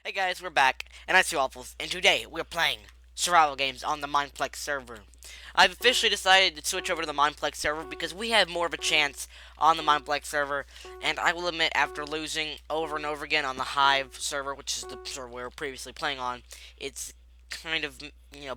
Hey guys, we're back, and I'm Waffles, and today we're playing survival games on the Mineplex server. I've officially decided to switch over to the Mineplex server because we have more of a chance on the Mineplex server, and I will admit, after losing over and over again on the Hive server, which is the server we were previously playing on, it's kind of,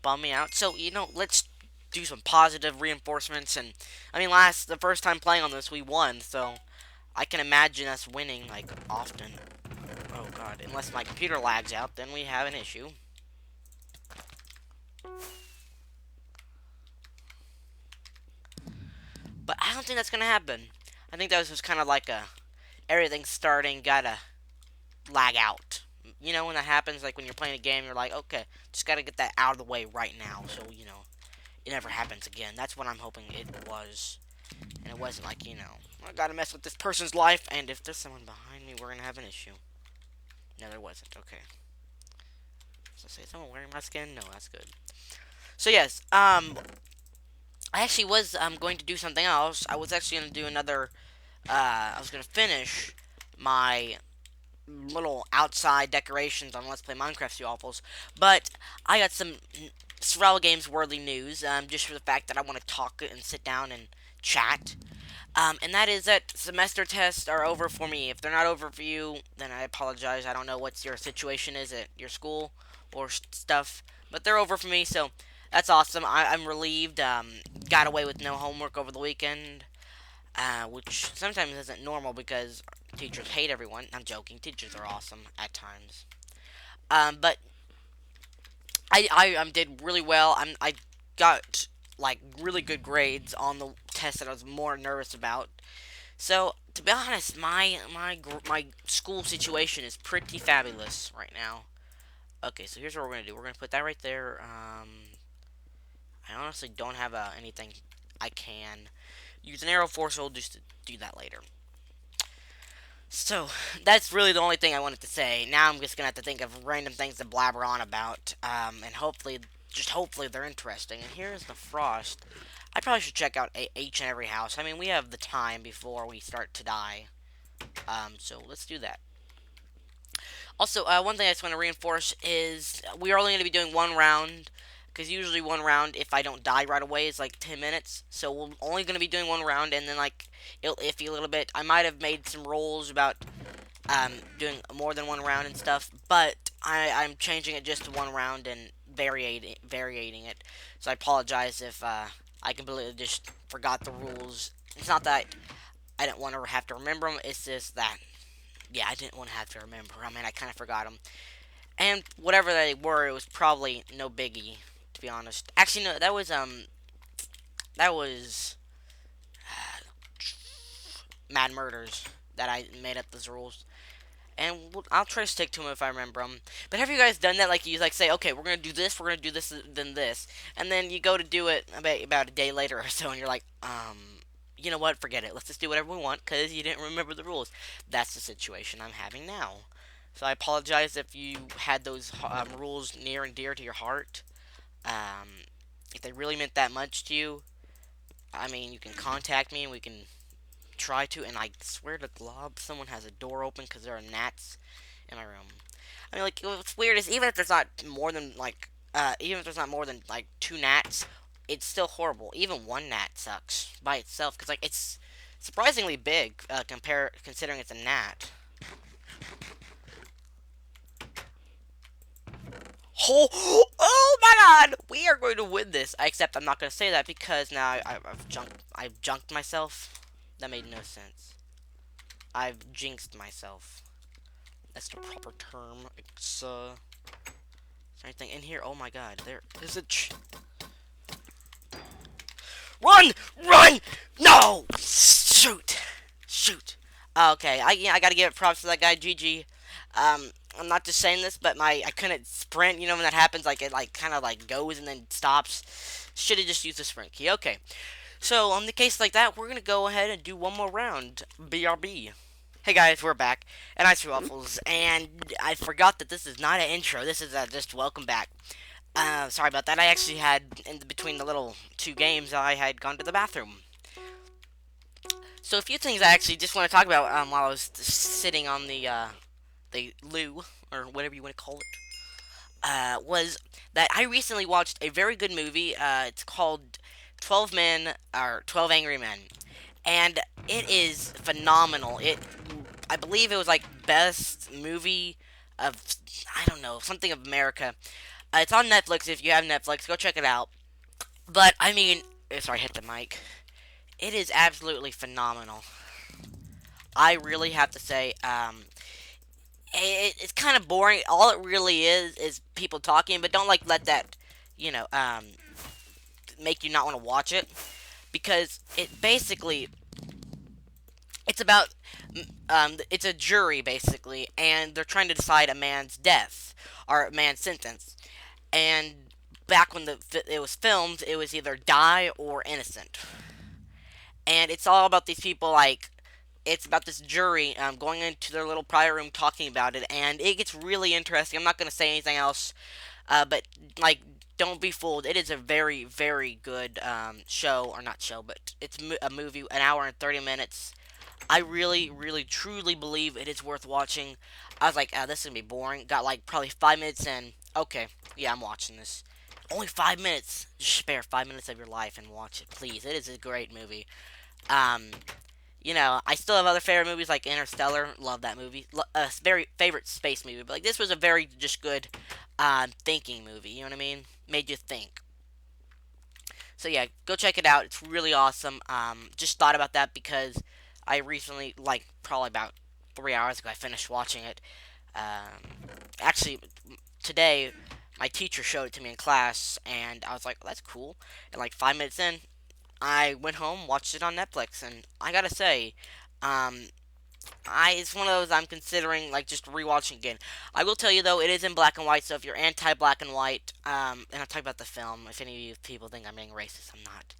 bummed me out. So, let's do some positive reinforcements, and, the first time playing on this, we won, so I can imagine us winning, like, often. Oh god, unless my computer lags out, then we have an issue. But I don't think that's gonna happen. I think that was just kind of like a everything's starting, gotta lag out. You know when that happens, like when you're playing a game, you're like, okay, just gotta get that out of the way right now, so it never happens again. That's what I'm hoping it was, and it wasn't like I gotta mess with this person's life, and if there's someone behind me, we're gonna have an issue. No, there wasn't. Okay. So say someone wearing my skin? No, that's good. So yes, I actually was going to do something else. I was actually going to do another. I was going to finish my little outside decorations on Let's Play Minecraft Waffles, but I got some survival games worthy news. Just for the fact that I want to talk and sit down and chat. And that is that semester tests are over for me. If they're not over for you, then I apologize. I don't know what your situation is at your school or stuff, but they're over for me, so that's awesome. I'm relieved. Got away with no homework over the weekend, which sometimes isn't normal because teachers hate everyone. I'm joking. Teachers are awesome at times. But I did really well. I got like really good grades on the test that I was more nervous about. So to be honest, my school situation is pretty fabulous right now. Okay, so here's what we're gonna do. We're gonna put that right there. I honestly don't have anything I can use an arrow for, so I'll just do that later. So, that's really the only thing I wanted to say. Now I'm just gonna have to think of random things to blabber on about, and hopefully they're interesting. And here's the frost. I probably should check out each and every house. I mean, we have the time before we start to die. So let's do that. Also, one thing I just want to reinforce is we are only going to be doing one round, because usually one round, if I don't die right away, is like 10 minutes. So we're only going to be doing one round, and then like it'll iffy a little bit. I might have made some rules about doing more than one round and stuff, but I'm changing it just to one round and varying it. So I apologize if I completely just forgot the rules. It's not that I didn't want to have to remember them. It's just that yeah, I didn't want to have to remember. I mean, I kind of forgot them. And whatever they were, it was probably no biggie, to be honest. Actually, no, that was Mad Murders that I made up those rules. And I'll try to stick to them if I remember them. But have you guys done that? Like, you like say, okay, we're gonna do this, then this, and then you go to do it about a day later or so, and you're like, you know what? Forget it. Let's just do whatever we want because you didn't remember the rules. That's the situation I'm having now. So I apologize if you had those rules near and dear to your heart. Um, if they really meant that much to you, I mean, you can contact me and we can try to. And I swear to glob, someone has a door open because there are gnats in my room. I mean, like, what's weird is even if there's not more than two gnats, it's still horrible. Even one gnat sucks by itself because like it's surprisingly big considering it's a gnat. Oh my god! We are going to win this. Except I'm not going to say that because now I've junked myself. That made no sense. I've jinxed myself. That's the proper term. It's anything in here? Oh my god! There's a. Run! Run! No! Shoot! Shoot! Okay, I gotta give it props to that guy, GG. I'm not just saying this, but I couldn't sprint. You know when that happens, like it like kind of like goes and then stops. Should have just used the sprint key. Okay, so on the case like that, we're gonna go ahead and do one more round. BRB. Hey guys, we're back, and I see Waffles, and I forgot that this is not an intro. This is just welcome back. Sorry about that. I actually had in between the little two games, I had gone to the bathroom. So a few things I actually just want to talk about while I was sitting on the the Lou, or whatever you want to call it, was that I recently watched a very good movie. It's called 12 Men, or 12 Angry Men. And it is phenomenal. I believe it was like best movie of, I don't know, something of America. It's on Netflix. If you have Netflix, go check it out. But I mean, sorry, I hit the mic. It is absolutely phenomenal. I really have to say, it's kind of boring. All it really is people talking, but don't like let that, you know, make you not want to watch it, because it basically, it's about, it's a jury basically, and they're trying to decide a man's death or a man's sentence. And back when it was filmed, it was either die or innocent. And it's all about these people, like, it's about this jury going into their little private room talking about it, and it gets really interesting. I'm not going to say anything else, but like, don't be fooled. It is a very, very good show, or not show, but it's a movie, an hour and 30 minutes. I really, really, truly believe it is worth watching. I was like, this is gonna be boring. Got like probably 5 minutes in. Okay, yeah, I'm watching this. Only 5 minutes. Just spare 5 minutes of your life and watch it, please. It is a great movie. Um, I still have other favorite movies like Interstellar. Love that movie. Very favorite space movie. But like, this was a very just good, thinking movie. You know what I mean? Made you think. So yeah, go check it out. It's really awesome. Just thought about that because I recently, like probably about 3 hours ago, I finished watching it. Actually, today my teacher showed it to me in class, and I was like, "That's cool." And like 5 minutes in, I went home, watched it on Netflix, and I gotta say, um, it's one of those I'm considering like just rewatching again. I will tell you though, it is in black and white, so if you're anti black and white, and I'll talk about the film. If any of you people think I'm being racist, I'm not.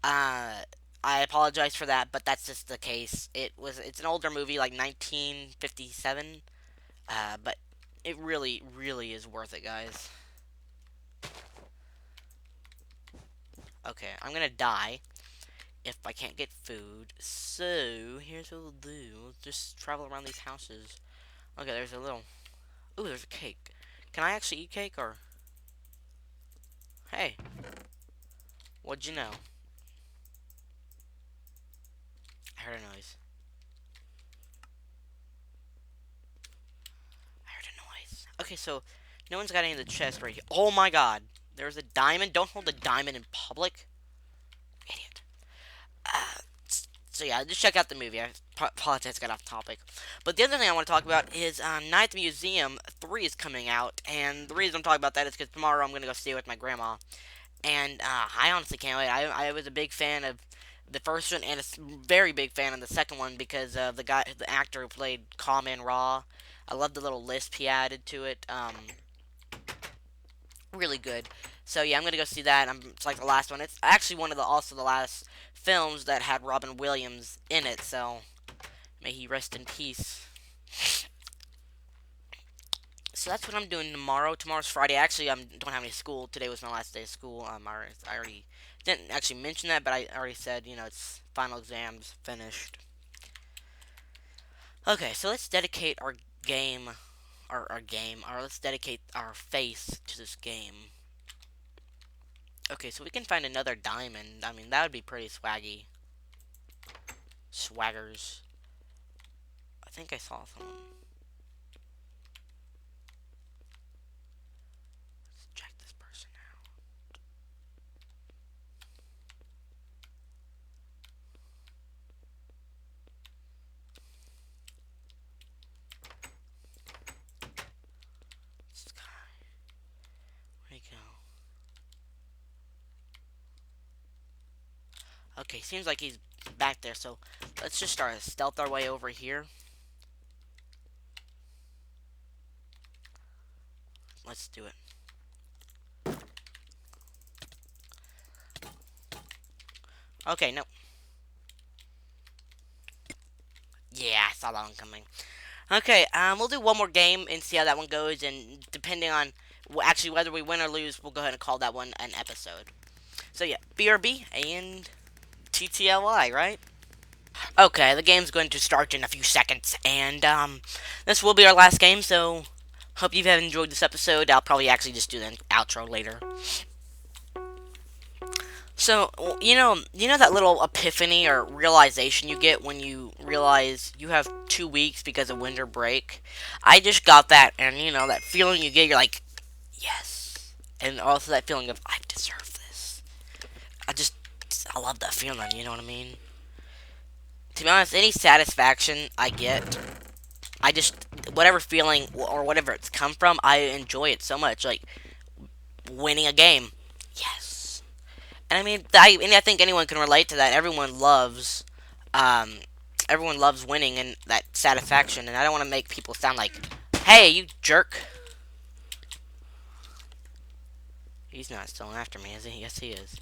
Uh, I apologize for that, but that's just the case. It's an older movie, like 1957. But it really, really is worth it, guys. Okay, I'm gonna die if I can't get food. So here's what we'll do. We'll just travel around these houses. Okay, there's a little. Ooh, there's a cake. Can I actually eat cake, or? Hey, what'd you know? I heard a noise. I heard a noise. Okay, so no one's got any of the chest right here. Oh my god. There's a diamond. Don't hold a diamond in public. Idiot. Uh, so yeah, just check out the movie. I apologize, got off topic. But the other thing I want to talk about is Night at the Museum 3 is coming out. And the reason I'm talking about that is because tomorrow I'm going to go stay with my grandma. And I honestly can't wait. I was a big fan of the first one, and a very big fan of the second one because of the actor who played Common Raw. I love the little lisp he added to it. Really good. So yeah, I'm gonna go see that. It's like the last one. It's actually one of also the last films that had Robin Williams in it. So may he rest in peace. So that's what I'm doing tomorrow. Tomorrow's Friday. Actually, I don't have any school. Today was my last day of school. I already didn't actually mention that, but I already said, it's final exams finished. Okay, so let's dedicate our game, or let's dedicate our face to this game. Okay, so we can find another diamond. I mean, that would be pretty swaggy. Swaggers. I think I saw some. Let's check this person out. Sky. Where'd he go? Okay, seems like he's back there, so let's just start to stealth our way over here. Let's do it. Okay, no. Yeah, I saw that one coming. Okay, we'll do one more game and see how that one goes, and depending on actually whether we win or lose, we'll go ahead and call that one an episode. So yeah, BRB and TTLY, right? Okay, the game's going to start in a few seconds, and this will be our last game. So, hope you have enjoyed this episode. I'll probably actually just do the outro later. So, you know that little epiphany or realization you get when you realize you have 2 weeks because of winter break. I just got that, and that feeling you get. You're like, yes, and also that feeling of I deserve this. I just, I love that feeling. You know what I mean? To be honest, any satisfaction I get, I just whatever feeling or whatever it's come from, I enjoy it so much. Like winning a game, yes. And I mean, I think anyone can relate to that. Um, everyone loves winning and that satisfaction. And I don't want to make people sound like, "Hey, you jerk." He's not still after me, is he? Yes, he is.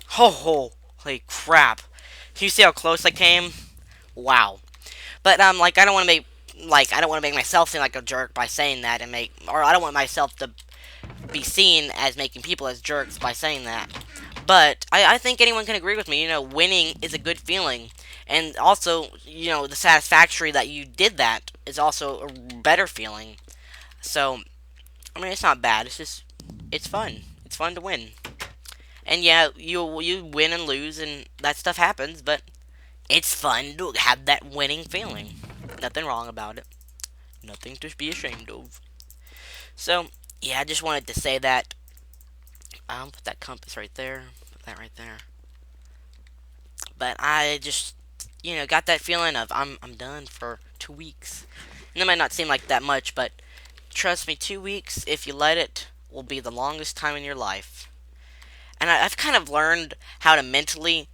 Ho ho! Holy crap! You see how close I came? Wow. But like I don't want to make myself seem like a jerk by saying that or I don't want myself to be seen as making people as jerks by saying that. But I think anyone can agree with me. Winning is a good feeling, and also the satisfactory that you did that is also a better feeling. So I mean, it's not bad. It's fun. It's fun to win. And yeah, you win and lose, and that stuff happens. But it's fun to have that winning feeling. Nothing wrong about it. Nothing to be ashamed of. So, yeah, I just wanted to say that. Put that compass right there. Put that right there. But I just, got that feeling of I'm done for 2 weeks. And it might not seem like that much, but trust me, 2 weeks, if you let it, will be the longest time in your life. And I've kind of learned how to mentally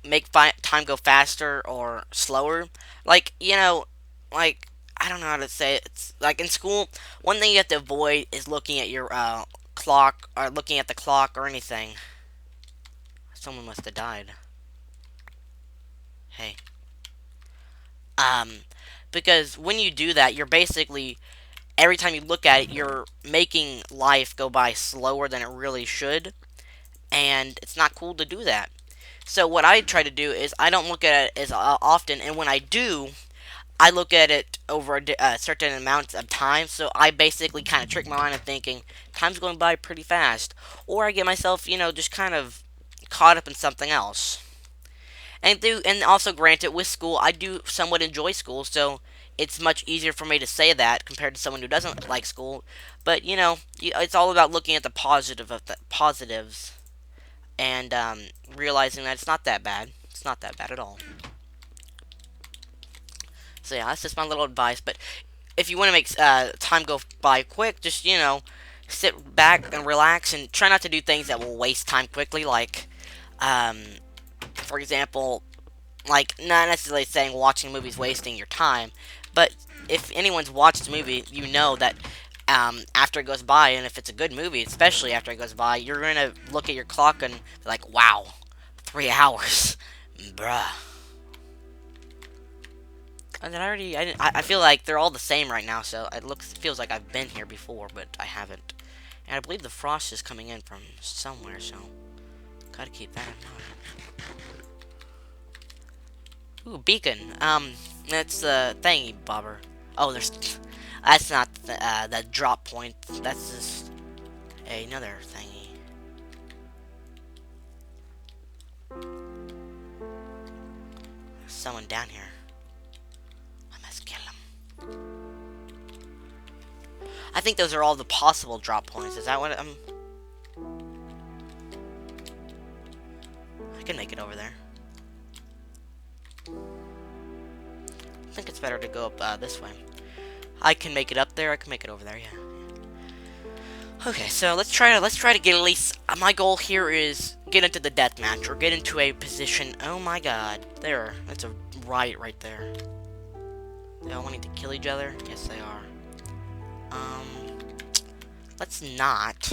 make time go faster or slower. Like, like I don't know how to say it. It's like in school, one thing you have to avoid is looking at your clock or looking at the clock or anything. Someone must have died. Hey. Um, because when you do that, you're basically every time you look at it, you're making life go by slower than it really should, and it's not cool to do that. So what I try to do is I don't look at it as often, and when I do, I look at it over a certain amount of time, so I basically kind of trick my mind into thinking time's going by pretty fast, or I get myself, just kind of caught up in something else. And also, granted, with school, I do somewhat enjoy school, so it's much easier for me to say that compared to someone who doesn't like school. But it's all about looking at the positives and realizing that it's not that bad. It's not that bad at all. So yeah, that's just my little advice. But if you want to make time go by quick, just sit back and relax and try not to do things that will waste time quickly. Like, for example, like not necessarily saying watching movies wasting your time, but if anyone's watched a movie, you know that after it goes by, and if it's a good movie, especially after it goes by, you're gonna look at your clock and be like, wow, 3 hours, bruh. And then I feel like they're all the same right now, so feels like I've been here before, but I haven't. And I believe the frost is coming in from somewhere, so gotta keep that in mind. Ooh, beacon. That's the thingy bobber. Oh, that's not the drop point. That's just another thingy. There's someone down here. I must kill him. I think those are all the possible drop points. Is that what I'm... I can make it over there. I think it's better to go up this way. I can make it up there. I can make it over there. Yeah. Okay, so let's try to get at least. My goal here is get into the death match or get into a position. Oh my God, there. That's a riot right there. They all wanting to kill each other. Yes, they are. Let's not.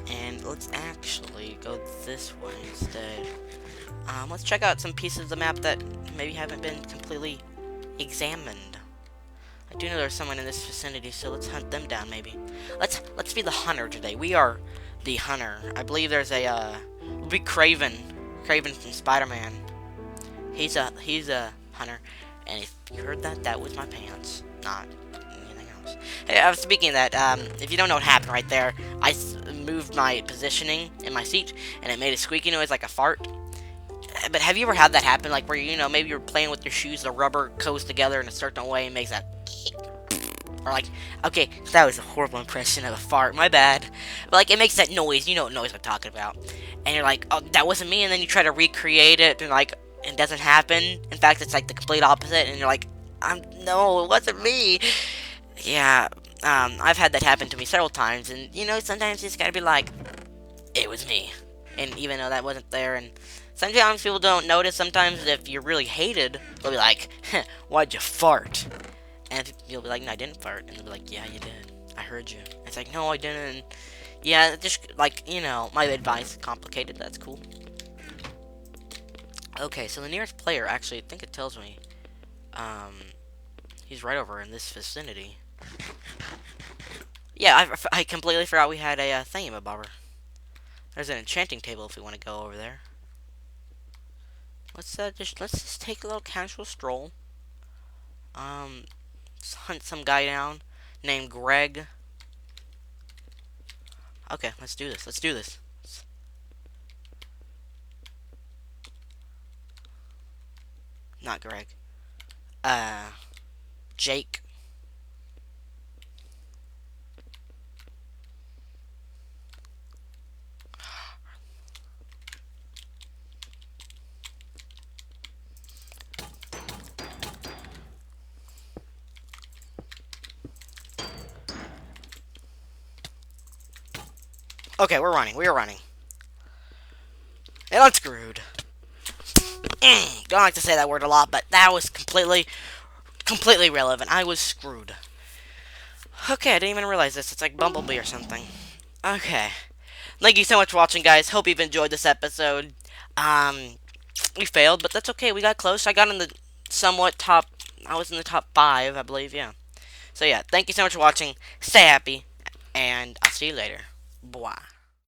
And let's actually go this way instead. Let's check out some pieces of the map that maybe haven't been completely examined. I do know there's someone in this vicinity, so let's hunt them down, maybe. Let's be the hunter today. We are the hunter. I believe there's a, it'll be Kraven. Kraven from Spider-Man. He's a hunter. And if you heard that, that was my pants. Not anything else. Hey, I was speaking of that, if you don't know what happened right there, I moved my positioning in my seat, and it made a squeaky noise like a fart. But have you ever had that happen, like where maybe you're playing with your shoes, the rubber goes together in a certain way and makes that, or like, okay, that was a horrible impression of a fart, my bad. But like, it makes that noise, you know what noise I'm talking about. And you're like, oh, that wasn't me, and then you try to recreate it, and like, it doesn't happen. In fact, it's like the complete opposite, and you're like, no, it wasn't me. Yeah, I've had that happen to me several times, and sometimes you just gotta be like, it was me. And even though that wasn't there, and sometimes people don't notice. Sometimes if you're really hated, they'll be like, why'd you fart? And you'll be like, no, I didn't fart. And they'll be like, yeah, you did. I heard you. It's like, no, I didn't. Yeah, just like, my advice, complicated, that's cool. Okay, so the nearest player, actually, I think it tells me, he's right over in this vicinity. Yeah, I completely forgot we had a thingamabobber. There's an enchanting table if we want to go over there. Let's just take a little casual stroll. Let's hunt some guy down named Greg. Okay, let's do this. Let's do this. Not Greg. Jake. Okay, we're running. We are running. And I'm screwed. Don't like to say that word a lot, but that was completely relevant. I was screwed. Okay, I didn't even realize this. It's like Bumblebee or something. Okay. Thank you so much for watching, guys. Hope you've enjoyed this episode. We failed, but that's okay. We got close. I got in the somewhat top. I was in the top 5, I believe, yeah. So, yeah, thank you so much for watching. Stay happy, and I'll see you later. Bye.